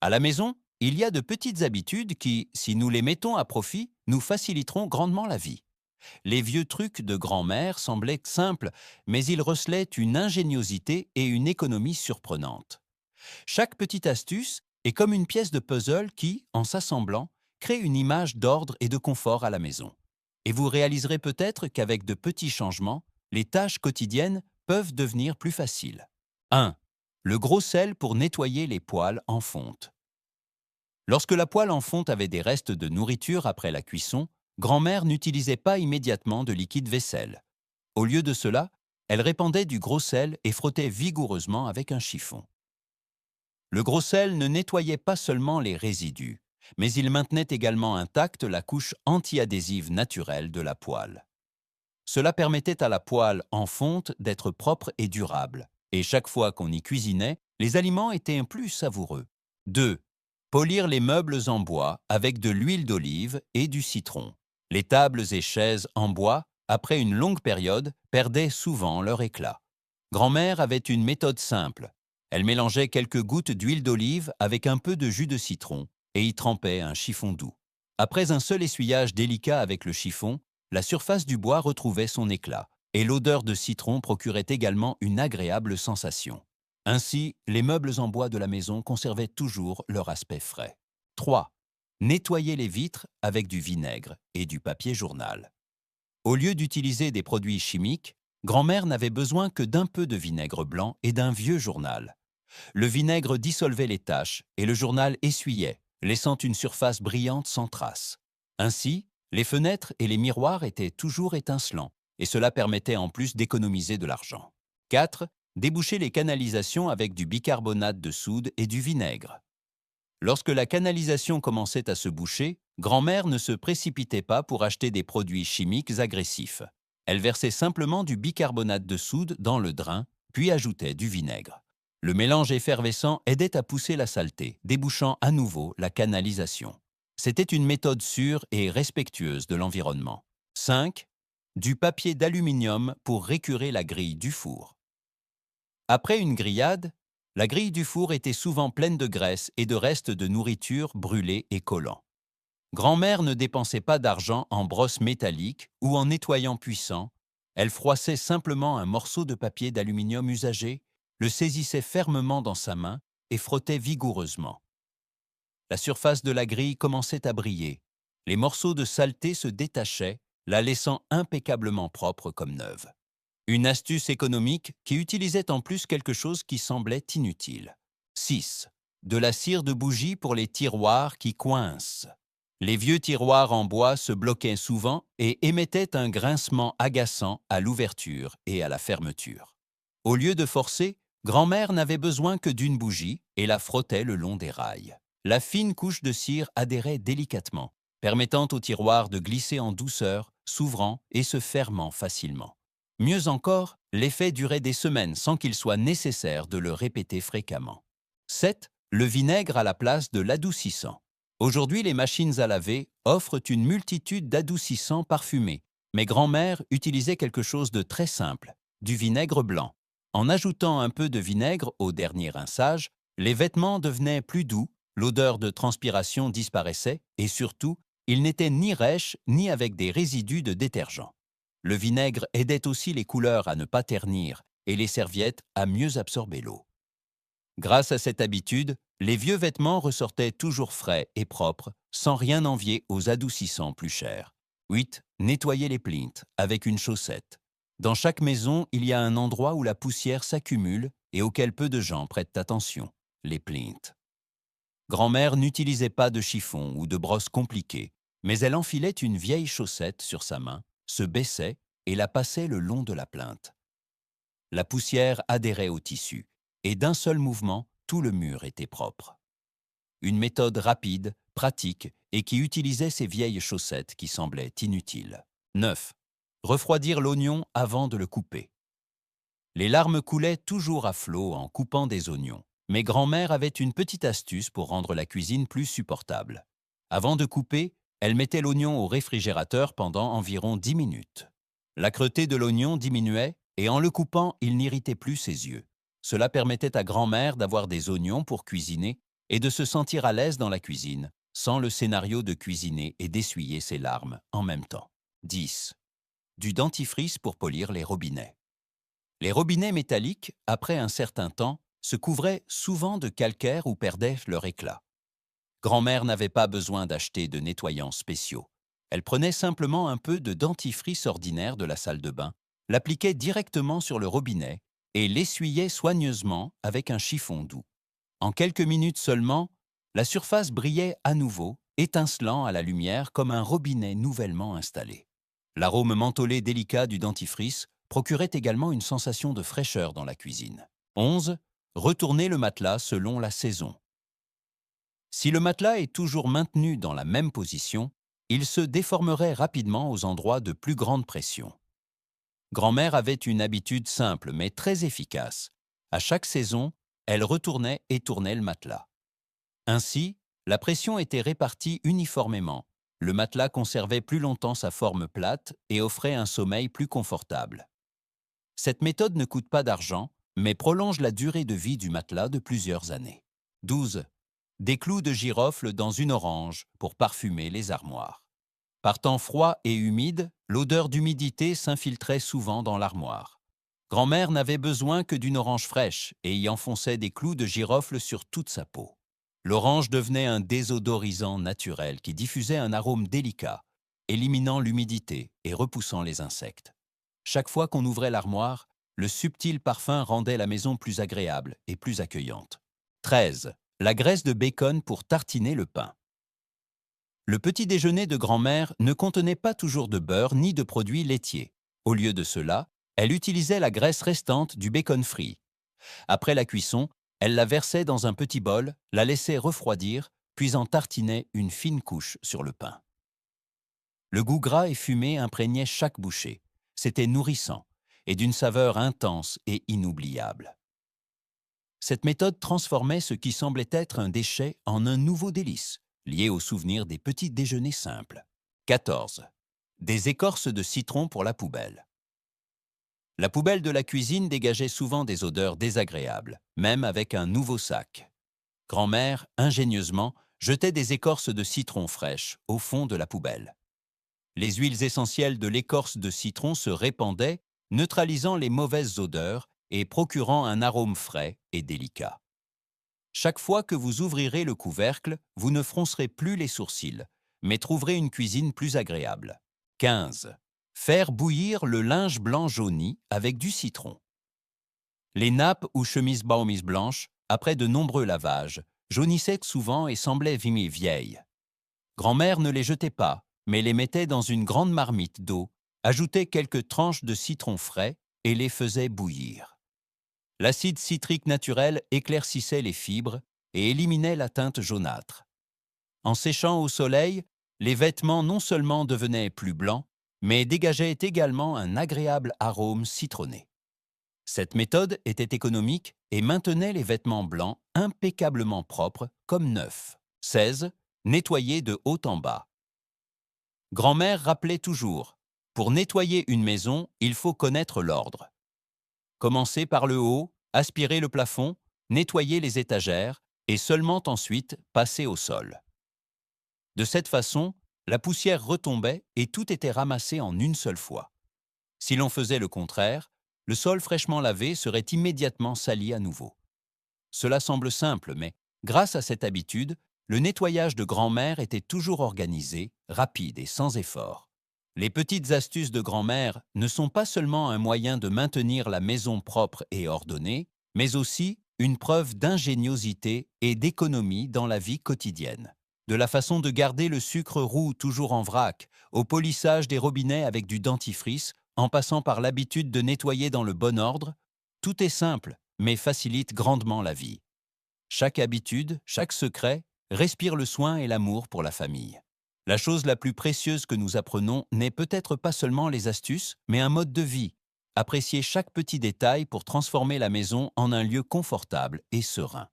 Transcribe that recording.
À la maison, il y a de petites habitudes qui, si nous les mettons à profit, nous faciliteront grandement la vie. Les vieux trucs de grand-mère semblaient simples, mais ils recelaient une ingéniosité et une économie surprenantes. Chaque petite astuce est comme une pièce de puzzle qui, en s'assemblant, crée une image d'ordre et de confort à la maison. Et vous réaliserez peut-être qu'avec de petits changements, les tâches quotidiennes peuvent devenir plus faciles. 1. Le gros sel pour nettoyer les poêles en fonte. Lorsque la poêle en fonte avait des restes de nourriture après la cuisson, grand-mère n'utilisait pas immédiatement de liquide vaisselle. Au lieu de cela, elle répandait du gros sel et frottait vigoureusement avec un chiffon. Le gros sel ne nettoyait pas seulement les résidus, mais il maintenait également intacte la couche antiadhésive naturelle de la poêle. Cela permettait à la poêle en fonte d'être propre et durable, et chaque fois qu'on y cuisinait, les aliments étaient plus savoureux. 2. Polir les meubles en bois avec de l'huile d'olive et du citron. Les tables et chaises en bois, après une longue période, perdaient souvent leur éclat. Grand-mère avait une méthode simple. Elle mélangeait quelques gouttes d'huile d'olive avec un peu de jus de citron et y trempait un chiffon doux. Après un seul essuyage délicat avec le chiffon, la surface du bois retrouvait son éclat, et l'odeur de citron procurait également une agréable sensation. Ainsi, les meubles en bois de la maison conservaient toujours leur aspect frais. 3. Nettoyer les vitres avec du vinaigre et du papier journal. Au lieu d'utiliser des produits chimiques, grand-mère n'avait besoin que d'un peu de vinaigre blanc et d'un vieux journal. Le vinaigre dissolvait les taches et le journal essuyait, laissant une surface brillante sans trace. Ainsi, les fenêtres et les miroirs étaient toujours étincelants, et cela permettait en plus d'économiser de l'argent. 4. Déboucher les canalisations avec du bicarbonate de soude et du vinaigre. Lorsque la canalisation commençait à se boucher, grand-mère ne se précipitait pas pour acheter des produits chimiques agressifs. Elle versait simplement du bicarbonate de soude dans le drain, puis ajoutait du vinaigre. Le mélange effervescent aidait à pousser la saleté, débouchant à nouveau la canalisation. C'était une méthode sûre et respectueuse de l'environnement. 5. Du papier d'aluminium pour récurer la grille du four. Après une grillade, la grille du four était souvent pleine de graisse et de restes de nourriture brûlés et collants. Grand-mère ne dépensait pas d'argent en brosse métallique ou en nettoyant puissant. Elle froissait simplement un morceau de papier d'aluminium usagé, le saisissait fermement dans sa main et frottait vigoureusement. La surface de la grille commençait à briller. Les morceaux de saleté se détachaient, la laissant impeccablement propre comme neuve. Une astuce économique qui utilisait en plus quelque chose qui semblait inutile. 6. De la cire de bougie pour les tiroirs qui coincent. Les vieux tiroirs en bois se bloquaient souvent et émettaient un grincement agaçant à l'ouverture et à la fermeture. Au lieu de forcer, grand-mère n'avait besoin que d'une bougie et la frottait le long des rails. La fine couche de cire adhérait délicatement, permettant au tiroir de glisser en douceur, s'ouvrant et se fermant facilement. Mieux encore, l'effet durait des semaines sans qu'il soit nécessaire de le répéter fréquemment. 7. Le vinaigre à la place de l'adoucissant. Aujourd'hui, les machines à laver offrent une multitude d'adoucissants parfumés, mais grand-mère utilisait quelque chose de très simple, du vinaigre blanc. En ajoutant un peu de vinaigre au dernier rinçage, les vêtements devenaient plus doux, l'odeur de transpiration disparaissait et surtout, ils n'étaient ni rêches ni avec des résidus de détergent. Le vinaigre aidait aussi les couleurs à ne pas ternir et les serviettes à mieux absorber l'eau. Grâce à cette habitude, les vieux vêtements ressortaient toujours frais et propres, sans rien envier aux adoucissants plus chers. 8. Nettoyer les plinths avec une chaussette. Dans chaque maison, il y a un endroit où la poussière s'accumule et auquel peu de gens prêtent attention, les plinths. Grand-mère n'utilisait pas de chiffon ou de brosse compliquée, mais elle enfilait une vieille chaussette sur sa main, se baissait et la passait le long de la plinthe. La poussière adhérait au tissu, et d'un seul mouvement, tout le mur était propre. Une méthode rapide, pratique, et qui utilisait ces vieilles chaussettes qui semblaient inutiles. 9. Refroidir l'oignon avant de le couper. Les larmes coulaient toujours à flot en coupant des oignons, mais grand-mère avait une petite astuce pour rendre la cuisine plus supportable. Avant de couper, elle mettait l'oignon au réfrigérateur pendant environ 10 minutes. L'âcreté de l'oignon diminuait et en le coupant, il n'irritait plus ses yeux. Cela permettait à grand-mère d'avoir des oignons pour cuisiner et de se sentir à l'aise dans la cuisine, sans le scénario de cuisiner et d'essuyer ses larmes en même temps. 10. Du dentifrice pour polir les robinets. Les robinets métalliques, après un certain temps, se couvraient souvent de calcaire ou perdaient leur éclat. Grand-mère n'avait pas besoin d'acheter de nettoyants spéciaux. Elle prenait simplement un peu de dentifrice ordinaire de la salle de bain, l'appliquait directement sur le robinet et l'essuyait soigneusement avec un chiffon doux. En quelques minutes seulement, la surface brillait à nouveau, étincelant à la lumière comme un robinet nouvellement installé. L'arôme mentholé délicat du dentifrice procurait également une sensation de fraîcheur dans la cuisine. 11. Retourner le matelas selon la saison. Si le matelas est toujours maintenu dans la même position, il se déformerait rapidement aux endroits de plus grande pression. Grand-mère avait une habitude simple mais très efficace. À chaque saison, elle retournait et tournait le matelas. Ainsi, la pression était répartie uniformément. Le matelas conservait plus longtemps sa forme plate et offrait un sommeil plus confortable. Cette méthode ne coûte pas d'argent, mais prolonge la durée de vie du matelas de plusieurs années. 12. Des clous de girofle dans une orange pour parfumer les armoires. Par temps froid et humide, l'odeur d'humidité s'infiltrait souvent dans l'armoire. Grand-mère n'avait besoin que d'une orange fraîche et y enfonçait des clous de girofle sur toute sa peau. L'orange devenait un désodorisant naturel qui diffusait un arôme délicat, éliminant l'humidité et repoussant les insectes. Chaque fois qu'on ouvrait l'armoire, le subtil parfum rendait la maison plus agréable et plus accueillante. 13. La graisse de bacon pour tartiner le pain. Le petit déjeuner de grand-mère ne contenait pas toujours de beurre ni de produits laitiers. Au lieu de cela, elle utilisait la graisse restante du bacon frit. Après la cuisson, elle la versait dans un petit bol, la laissait refroidir, puis en tartinait une fine couche sur le pain. Le goût gras et fumé imprégnait chaque bouchée. C'était nourrissant et d'une saveur intense et inoubliable. Cette méthode transformait ce qui semblait être un déchet en un nouveau délice, lié au souvenir des petits déjeuners simples. 14. Des écorces de citron pour la poubelle. La poubelle de la cuisine dégageait souvent des odeurs désagréables, même avec un nouveau sac. Grand-mère, ingénieusement, jetait des écorces de citron fraîches au fond de la poubelle. Les huiles essentielles de l'écorce de citron se répandaient, neutralisant les mauvaises odeurs et procurant un arôme frais et délicat. Chaque fois que vous ouvrirez le couvercle, vous ne froncerez plus les sourcils, mais trouverez une cuisine plus agréable. 15. Faire bouillir le linge blanc jauni avec du citron. Les nappes ou chemises baumises blanches, après de nombreux lavages, jaunissaient souvent et semblaient vieilles. Grand-mère ne les jetait pas, mais les mettait dans une grande marmite d'eau, ajoutait quelques tranches de citron frais et les faisait bouillir. L'acide citrique naturel éclaircissait les fibres et éliminait la teinte jaunâtre. En séchant au soleil, les vêtements non seulement devenaient plus blancs, mais dégageaient également un agréable arôme citronné. Cette méthode était économique et maintenait les vêtements blancs impeccablement propres comme neufs. 16. Nettoyer de haut en bas. Grand-mère rappelait toujours, pour nettoyer une maison, il faut connaître l'ordre. Commencer par le haut, aspirer le plafond, nettoyer les étagères et seulement ensuite passer au sol. De cette façon, la poussière retombait et tout était ramassé en une seule fois. Si l'on faisait le contraire, le sol fraîchement lavé serait immédiatement sali à nouveau. Cela semble simple, mais grâce à cette habitude, le nettoyage de grand-mère était toujours organisé, rapide et sans effort. Les petites astuces de grand-mère ne sont pas seulement un moyen de maintenir la maison propre et ordonnée, mais aussi une preuve d'ingéniosité et d'économie dans la vie quotidienne. De la façon de garder le sucre roux toujours en vrac, au polissage des robinets avec du dentifrice, en passant par l'habitude de nettoyer dans le bon ordre, tout est simple, mais facilite grandement la vie. Chaque habitude, chaque secret, respire le soin et l'amour pour la famille. La chose la plus précieuse que nous apprenons n'est peut-être pas seulement les astuces, mais un mode de vie. Apprécier chaque petit détail pour transformer la maison en un lieu confortable et serein.